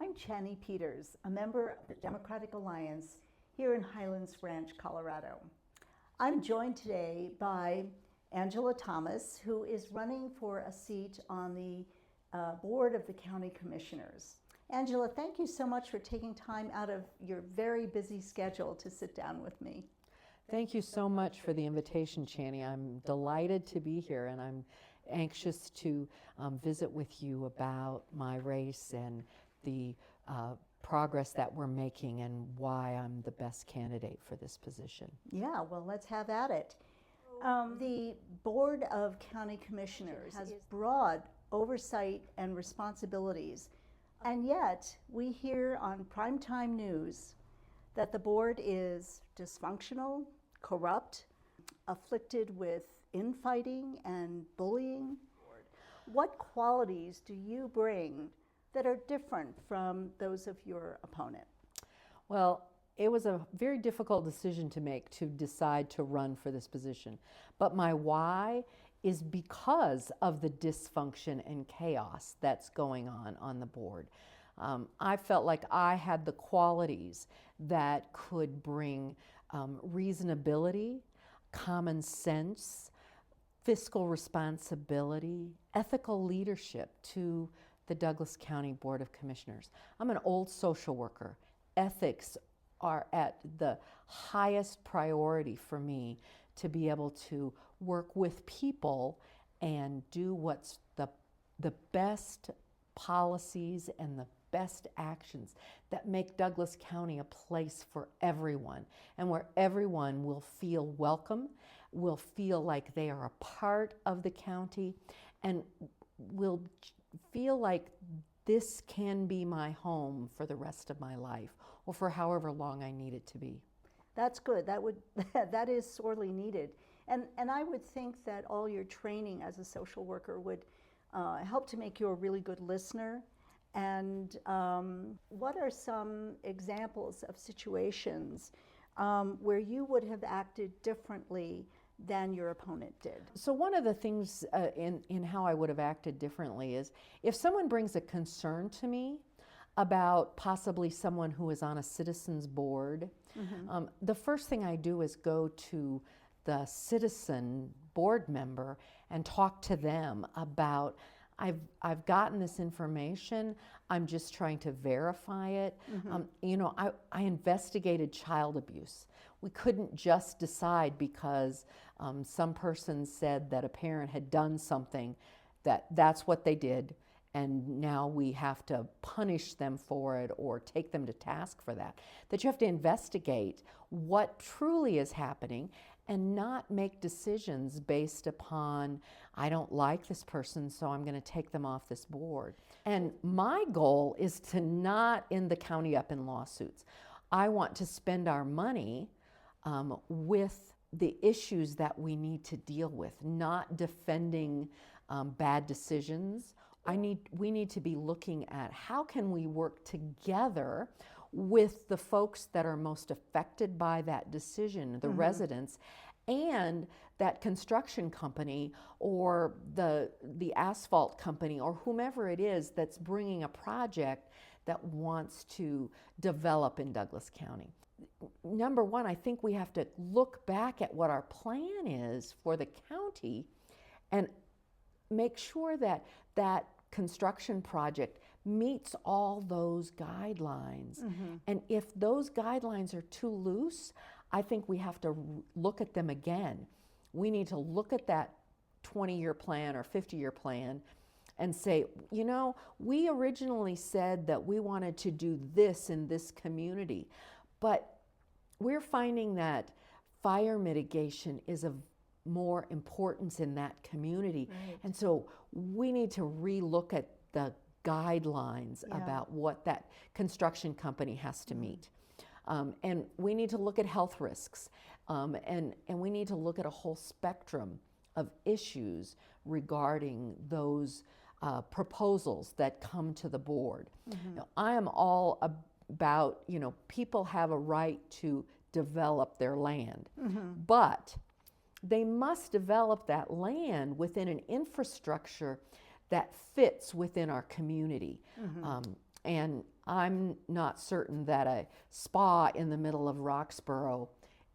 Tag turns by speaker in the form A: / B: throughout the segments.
A: I'm Channy Peters, a member of the Democratic Alliance here in Highlands Ranch, Colorado. I'm joined today by Angela Thomas, who is running for a seat on the board of the County Commissioners. Angela, thank you so much for taking time out of your very busy schedule to sit down with me.
B: Thank you so much for the invitation, Channy. I'm delighted to be here, and I'm anxious to visit with you about my race and the progress that we're making and why I'm the best candidate for this position.
A: Yeah, well, let's have at it. The Board of County Commissioners has broad oversight and responsibilities, and yet we hear on primetime news that the board is dysfunctional, corrupt, afflicted with infighting and bullying. What qualities do you bring that are different from those of your opponent?
B: Well, it was a very difficult decision to make to decide to run for this position. But my why is because of the dysfunction and chaos that's going on the board. I felt like I had the qualities that could bring reasonability, common sense, fiscal responsibility, ethical leadership to the Douglas County Board of Commissioners. I'm an old social worker. Ethics are at the highest priority for me to be able to work with people and do what's the best policies and the best actions that make Douglas County a place for everyone, and where everyone will feel welcome, will feel like they are a part of the county, and will feel like this can be my home for the rest of my life, or for however long I need it to be.
A: That's good. That is sorely needed. And I would think that all your training as a social worker would help to make you a really good listener. And what are some examples of situations where you would have acted differently than your opponent did?
B: So one of the things in how I would have acted differently is if someone brings a concern to me about possibly someone who is on a citizens board, the first thing I do is go to the citizen board member and talk to them about, I've gotten this information, I'm just trying to verify it. I investigated child abuse. We couldn't just decide because some person said that a parent had done something that's what they did, and now we have to punish them for it or take them to task for that. That you have to investigate what truly is happening and not make decisions based upon, I don't like this person, so I'm going to take them off this board. And my goal is to not end the county up in lawsuits. I want to spend our money with the issues that we need to deal with, not defending bad decisions. We need to be looking at how can we work together with the folks that are most affected by that decision, the residents, and that construction company or the asphalt company or whomever it is that's bringing a project that wants to develop in Douglas County. Number one, I think we have to look back at what our plan is for the county and make sure that that construction project meets all those guidelines. And if those guidelines are too loose, I think we have to look at them again. We need to look at that 20-year plan or 50-year plan and say, we originally said that we wanted to do this in this community, but we're finding that fire mitigation is of more importance in that community.
A: Right.
B: And so we need to relook at the guidelines about what that construction company has to meet. And we need to look at health risks, and we need to look at a whole spectrum of issues regarding those proposals that come to the board. Now, I am all about, people have a right to develop their land, but they must develop that land within an infrastructure that fits within our community. And I'm not certain that a spa in the middle of Roxborough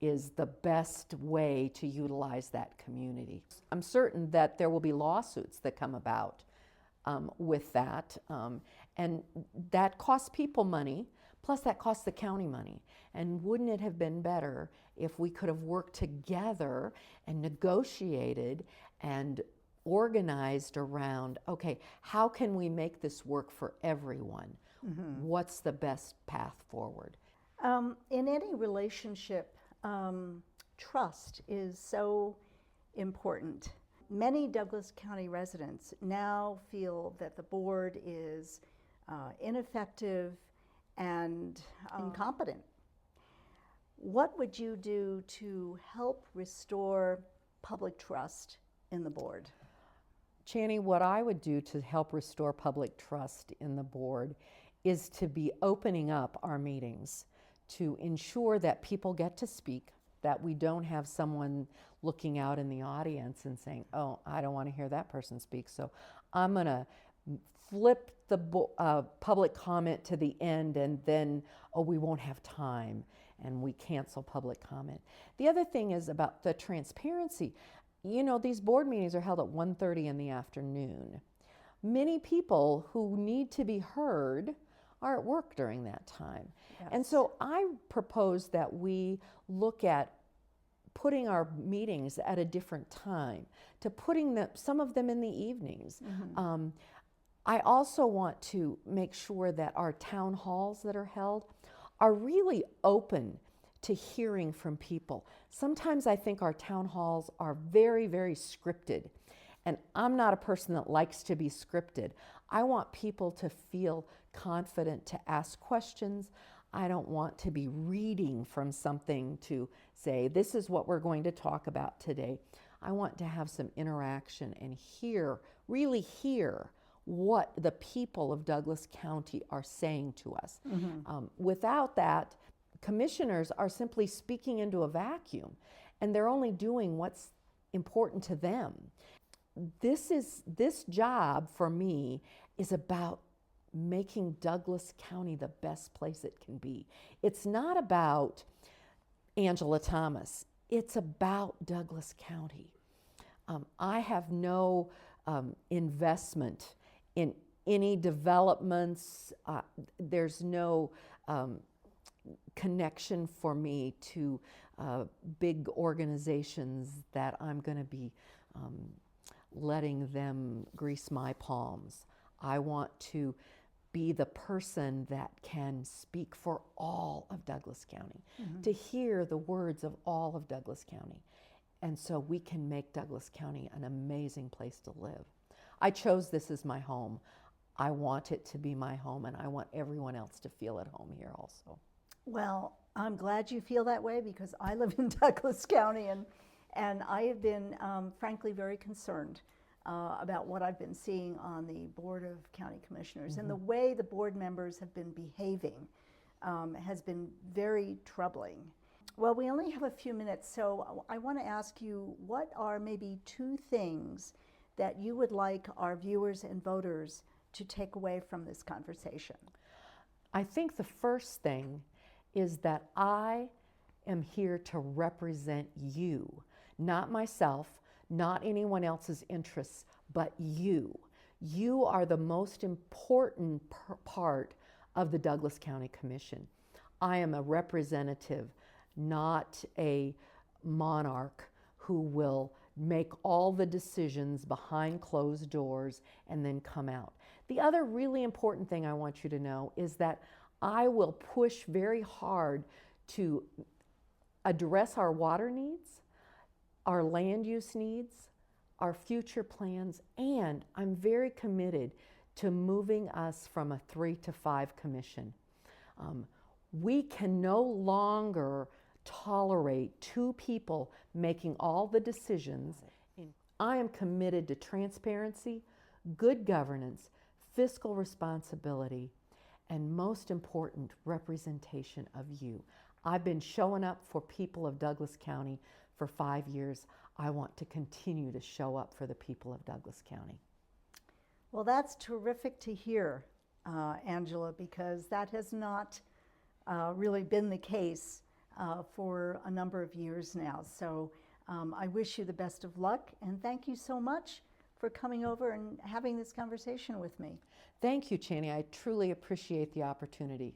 B: is the best way to utilize that community. I'm certain that there will be lawsuits that come about with that, and that costs people money, plus that costs the county money. And wouldn't it have been better if we could have worked together and negotiated and organized around, okay, how can we make this work for everyone? What's the best path forward?
A: In any relationship, trust is so important. Many Douglas County residents now feel that the board is ineffective and incompetent. What would you do to help restore public trust in the board?
B: Channy, what I would do to help restore public trust in the board is to be opening up our meetings to ensure that people get to speak, that we don't have someone looking out in the audience and saying, oh, I don't want to hear that person speak, so I'm going to flip the public comment to the end, and then, oh, we won't have time, and we cancel public comment. The other thing is about the transparency. You know, these board meetings are held at 1:30 in the afternoon. Many people who need to be heard are at work during that time.
A: Yes.
B: And so I propose that we look at putting our meetings at a different time, to putting some of them in the evenings. I also want to make sure that our town halls that are held are really open to hearing from people. Sometimes I think our town halls are very, very scripted, and I'm not a person that likes to be scripted. I want people to feel confident to ask questions. I don't want to be reading from something to say, this is what we're going to talk about today. I want to have some interaction and hear, really hear what the people of Douglas County are saying to us. Without that, commissioners are simply speaking into a vacuum, and they're only doing what's important to them. This job for me is about making Douglas County the best place it can be. It's not about Angela Thomas. It's about Douglas County. I have no investment in any developments. There's no connection for me to big organizations that I'm going to be letting them grease my palms. I want to be the person that can speak for all of Douglas County, to hear the words of all of Douglas County. And so we can make Douglas County an amazing place to live. I chose this as my home. I want it to be my home, and I want everyone else to feel at home here also.
A: Well, I'm glad you feel that way, because I live in Douglas County, and I have been, frankly, very concerned about what I've been seeing on the Board of County Commissioners. And the way the board members have been behaving has been very troubling. Well, we only have a few minutes, so I want to ask you, what are maybe 2 things that you would like our viewers and voters to take away from this conversation?
B: I think the first thing is that I am here to represent you, not myself, not anyone else's interests, but you. You are the most important part of the Douglas County Commission. I am a representative, not a monarch who will make all the decisions behind closed doors and then come out. The other really important thing I want you to know is that I will push very hard to address our water needs, our land use needs, our future plans, and I'm very committed to moving us from a 3 to 5 commission. We can no longer tolerate 2 people making all the decisions. I am committed to transparency, good governance, fiscal responsibility, and most important, representation of you. I've been showing up for people of Douglas County for 5 years. I want to continue to show up for the people of Douglas County.
A: Well, that's terrific to hear. Angela, because that has not really been the case for a number of years now. So I wish you the best of luck, and thank you so much for coming over and having this conversation with me.
B: Thank you, Chani. I truly appreciate the opportunity.